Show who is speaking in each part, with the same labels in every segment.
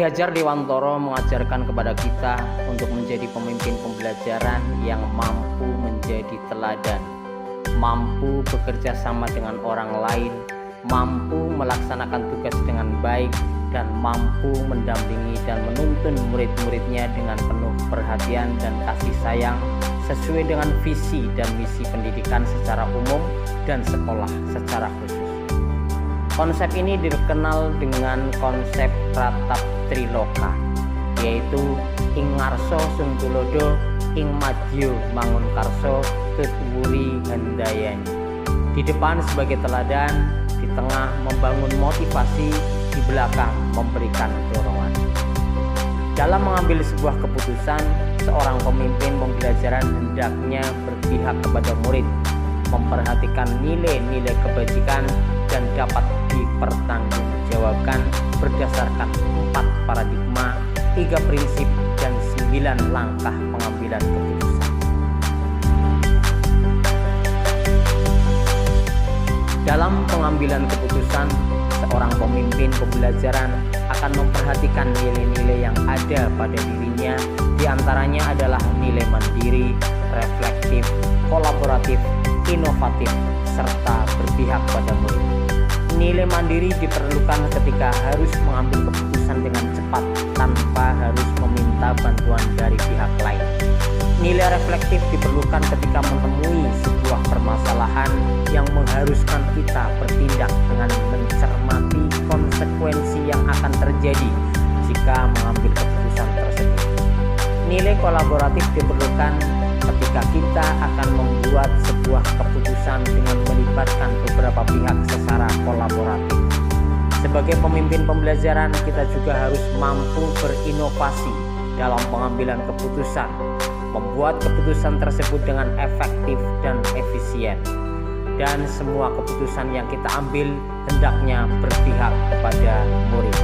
Speaker 1: Ki Hajar Dewantara mengajarkan kepada kita untuk menjadi pemimpin pembelajaran yang mampu menjadi teladan, mampu bekerja sama dengan orang lain, mampu melaksanakan tugas dengan baik, dan mampu mendampingi dan menuntun murid-muridnya dengan penuh perhatian dan kasih sayang sesuai dengan visi dan misi pendidikan secara umum dan sekolah secara khusus. Konsep ini dikenal dengan konsep Pratap Triloka, yaitu ing ngarso sung tulodo, ing madya mangun karso, tutuwuri handayani. Di depan sebagai teladan, di tengah membangun motivasi, di belakang memberikan dorongan. Dalam mengambil sebuah keputusan, seorang pemimpin pembelajaran hendaknya berpihak kepada murid, memperhatikan nilai-nilai kebajikan, dan dapat dipertanggungjawabkan berdasarkan 4 paradigma, 3 prinsip, dan 9 langkah pengambilan keputusan. Dalam pengambilan keputusan, seorang pemimpin pembelajaran akan memperhatikan nilai-nilai yang ada pada dirinya. Di antaranya adalah nilai mandiri, reflektif, kolaboratif, inovatif, serta berpihak pada murid. Nilai mandiri diperlukan ketika harus mengambil keputusan dengan cepat tanpa harus meminta bantuan dari pihak lain. Nilai reflektif diperlukan ketika menemui sebuah permasalahan yang mengharuskan kita bertindak dengan mencermati konsekuensi yang akan terjadi jika mengambil keputusan tersebut. Nilai kolaboratif diperlukan ketika kita akan membuat sebuah keputusan dengan melibatkan beberapa pihak secara kolaboratif. Sebagai pemimpin pembelajaran, kita juga harus mampu berinovasi dalam pengambilan keputusan, membuat keputusan tersebut dengan efektif dan efisien. Dan semua keputusan yang kita ambil hendaknya berpihak kepada murid.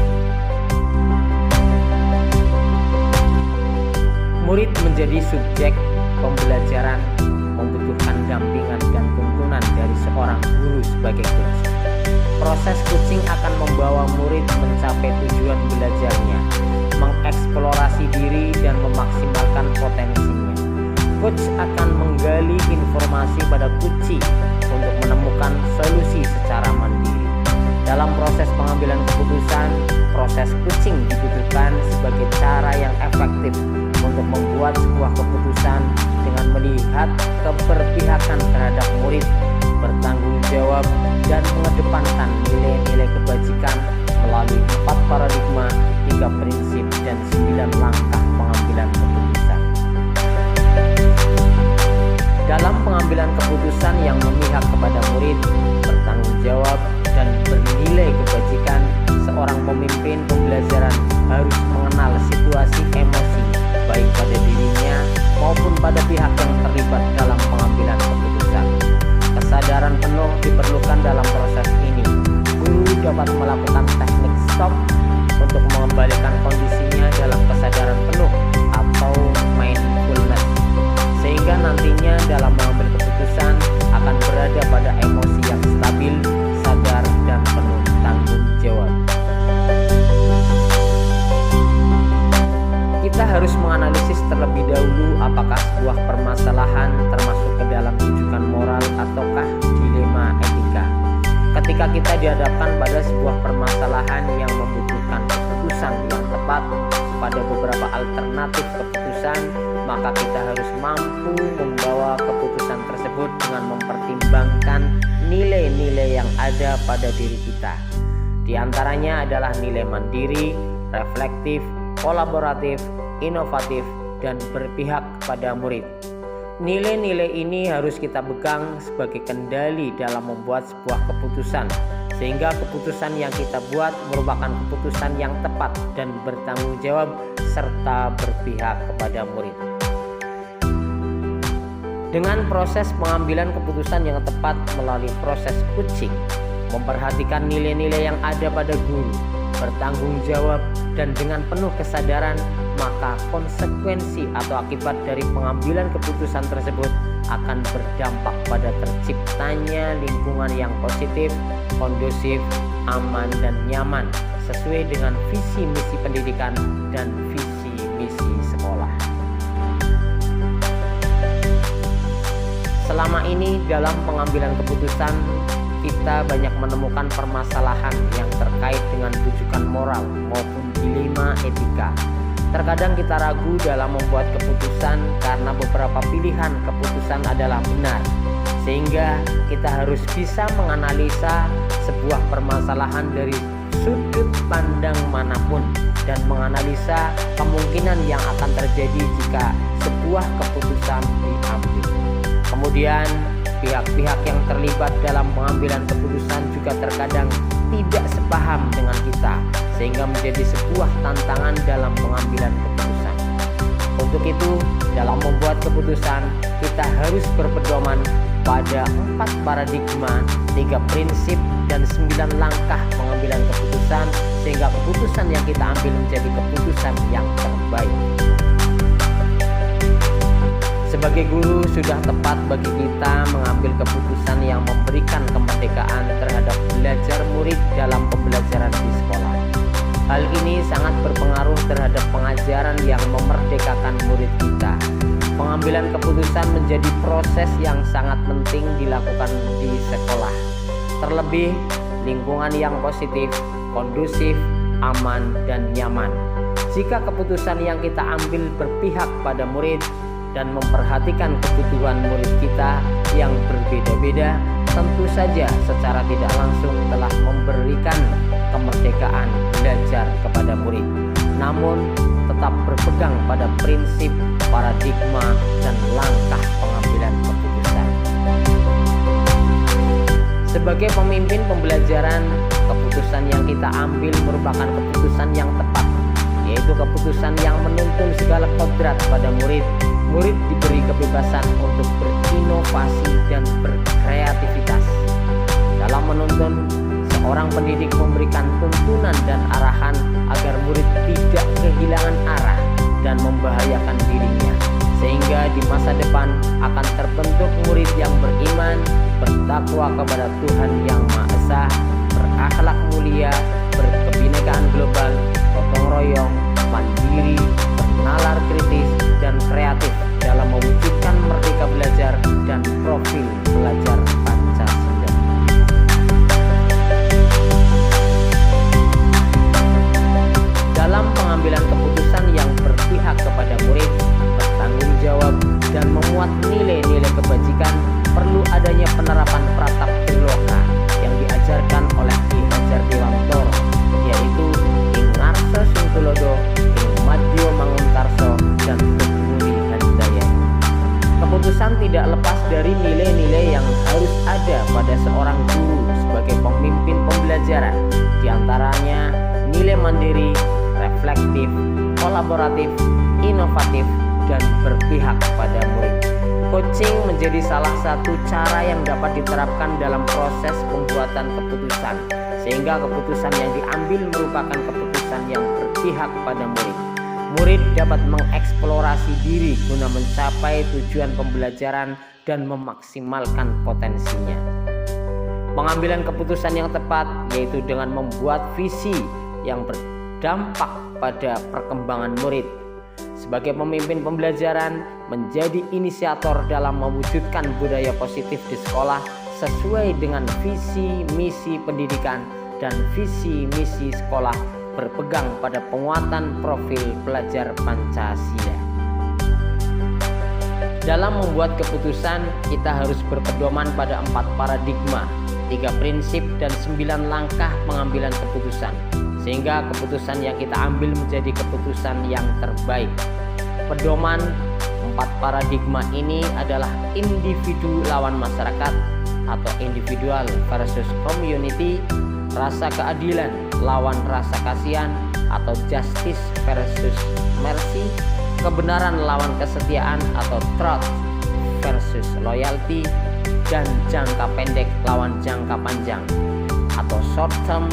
Speaker 1: Murid menjadi subjek pembelajaran, membutuhkan dampingan dan tuntunan dari seorang guru sebagai coach. Proses coaching akan membawa murid mencapai tujuan belajarnya, mengeksplorasi diri dan memaksimalkan potensinya. Coach akan menggali informasi pada kunci untuk menemukan solusi secara mandiri. Dalam proses pengambilan keputusan, proses coaching dibutuhkan sebagai cara yang efektif untuk membuat sebuah keputusan dengan melihat keberpihakan terhadap murid, bertanggung jawab, dan mengedepankan nilai-nilai kebajikan melalui 4 paradigma, 3 prinsip, dan 9 langkah pengambilan keputusan. Dalam pengambilan keputusan yang memihak kepada murid, bertanggung jawab, dan bernilai kebajikan, seorang pemimpin pembelajaran harus mengenal situasi emosi baik pada dirinya maupun pada pihak yang terlibat dalam pengambilan keputusan. Kesadaran penuh diperlukan dalam proses ini. Guru dapat melakukan teknik stop untuk mengembalikan kondisinya dalam kesadaran penuh atau mindfulness, sehingga nantinya dalam mengambil keputusan akan berada pada emosi yang stabil, sadar, dan penuh tanggung jawab. Kita harus menganalisis terlebih dahulu apakah sebuah permasalahan termasuk ke dalam rujukan moral ataukah dilema etika. Ketika kita dihadapkan pada sebuah permasalahan yang membutuhkan keputusan yang tepat pada beberapa alternatif keputusan, maka kita harus mampu membawa keputusan tersebut dengan mempertimbangkan nilai-nilai yang ada pada diri kita. Di antaranya adalah nilai mandiri, reflektif, kolaboratif, inovatif, dan berpihak pada murid. Nilai-nilai ini harus kita pegang sebagai kendali dalam membuat sebuah keputusan, sehingga keputusan yang kita buat merupakan keputusan yang tepat dan bertanggung jawab serta berpihak kepada murid. Dengan proses pengambilan keputusan yang tepat melalui proses coaching, memperhatikan nilai-nilai yang ada pada guru, bertanggung jawab, dan dengan penuh kesadaran, maka konsekuensi atau akibat dari pengambilan keputusan tersebut akan berdampak pada terciptanya lingkungan yang positif, kondusif, aman, dan nyaman, sesuai dengan visi misi pendidikan dan visi misi sekolah. Selama ini dalam pengambilan keputusan, kita banyak menemukan permasalahan yang terkait dengan rujukan moral maupun dilema etika. Terkadang kita ragu dalam membuat keputusan karena beberapa pilihan keputusan adalah benar, sehingga kita harus bisa menganalisa sebuah permasalahan dari sudut pandang manapun dan menganalisa kemungkinan yang akan terjadi jika sebuah keputusan diambil. Kemudian pihak-pihak yang terlibat dalam pengambilan keputusan juga terkadang tidak sepaham dengan kita, sehingga menjadi sebuah tantangan dalam pengambilan keputusan. Untuk itu, dalam membuat keputusan, kita harus berpedoman pada 4 paradigma, 3 prinsip, dan 9 langkah pengambilan keputusan, sehingga keputusan yang kita ambil menjadi keputusan yang terbaik. Sebagai guru, sudah tepat bagi kita mengambil keputusan yang memberikan kemerdekaan terhadap belajar murid dalam pembelajaran di sekolah. Hal ini sangat berpengaruh terhadap pengajaran yang memerdekakan murid kita. Pengambilan keputusan menjadi proses yang sangat penting dilakukan di sekolah. Terlebih, lingkungan yang positif, kondusif, aman, dan nyaman. Jika keputusan yang kita ambil berpihak pada murid dan memperhatikan kebutuhan murid kita yang berbeda-beda, tentu saja secara tidak langsung telah memberikan kemerdekaan belajar kepada murid. Namun, tetap berpegang pada prinsip, paradigma, dan langkah pengambilan keputusan. Sebagai pemimpin pembelajaran, keputusan yang kita ambil merupakan keputusan yang tepat, yaitu keputusan yang menuntun segala kodrat pada murid. Murid diberi kebebasan untuk berinovasi dan berkreativitas. Dalam menuntun, seorang pendidik memberikan tuntunan dan arahan agar murid tidak kehilangan arah dan membahayakan dirinya, sehingga di masa depan akan terbentuk murid yang beriman, bertakwa kepada Tuhan Yang Maha Esa, berakhlak mulia, berkebinekaan global, gotong royong, mandiri, bernalar kritis, dan kreatif dalam mewujudkan merdeka belajar dan profil pelajar Pancasila. Dalam pengambilan keputusan yang berpihak kepada murid, bertanggung jawab, dan memuat nilai-nilai kebajikan, perlu adanya penerapan pratap triloka yang diajarkan oleh Ki Hajar Dewantoro, yaitu Ing Ngarsa Sing Tulodo, Ing Madya Mangunkarso, dan Teguri Handayani. Keputusan tidak lepas dari nilai-nilai yang harus ada pada seorang guru sebagai pemimpin pembelajaran, diantaranya nilai mandiri, reflektif, kolaboratif, inovatif, dan berpihak pada murid. Coaching menjadi salah satu cara yang dapat diterapkan dalam proses pembuatan keputusan, sehingga keputusan yang diambil merupakan keputusan yang berpihak pada murid. Murid dapat mengeksplorasi diri guna mencapai tujuan pembelajaran dan memaksimalkan potensinya. Pengambilan keputusan yang tepat yaitu dengan membuat visi yang berdampak pada perkembangan murid. Sebagai pemimpin pembelajaran, menjadi inisiator dalam mewujudkan budaya positif di sekolah sesuai dengan visi misi pendidikan dan visi misi sekolah, berpegang pada penguatan profil pelajar Pancasila. Dalam membuat keputusan, kita harus berpedoman pada 4 paradigma, 3 prinsip, dan 9 langkah pengambilan keputusan, sehingga keputusan yang kita ambil menjadi keputusan yang terbaik. Pedoman 4 paradigma ini adalah individu lawan masyarakat atau individual versus community, rasa keadilan lawan rasa kasihan atau justice versus mercy, kebenaran lawan kesetiaan atau truth versus loyalty, dan jangka pendek lawan jangka panjang atau short term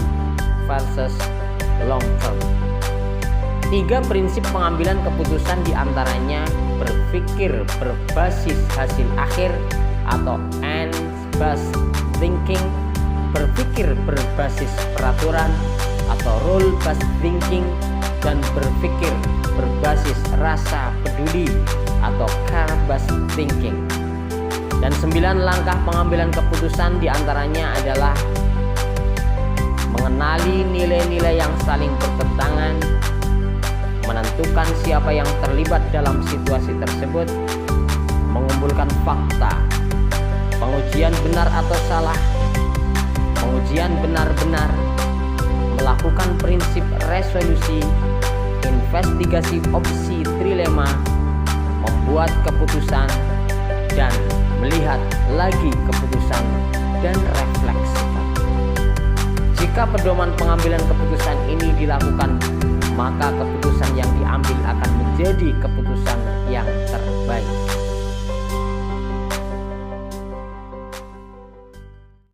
Speaker 1: versus long term. 3 prinsip pengambilan keputusan diantaranya berpikir berbasis hasil akhir atau end-based thinking, berpikir berbasis peraturan, atau role based thinking dan berpikir berbasis rasa peduli atau care based thinking. Dan 9 langkah pengambilan keputusan diantaranya adalah mengenali nilai-nilai yang saling bertentangan, menentukan siapa yang terlibat dalam situasi tersebut, mengumpulkan fakta, pengujian benar atau salah, pengujian benar-benar, melakukan prinsip resolusi, investigasi opsi trilema, membuat keputusan, dan melihat lagi keputusan dan refleksikan. Jika pedoman pengambilan keputusan ini dilakukan, maka keputusan yang diambil akan menjadi keputusan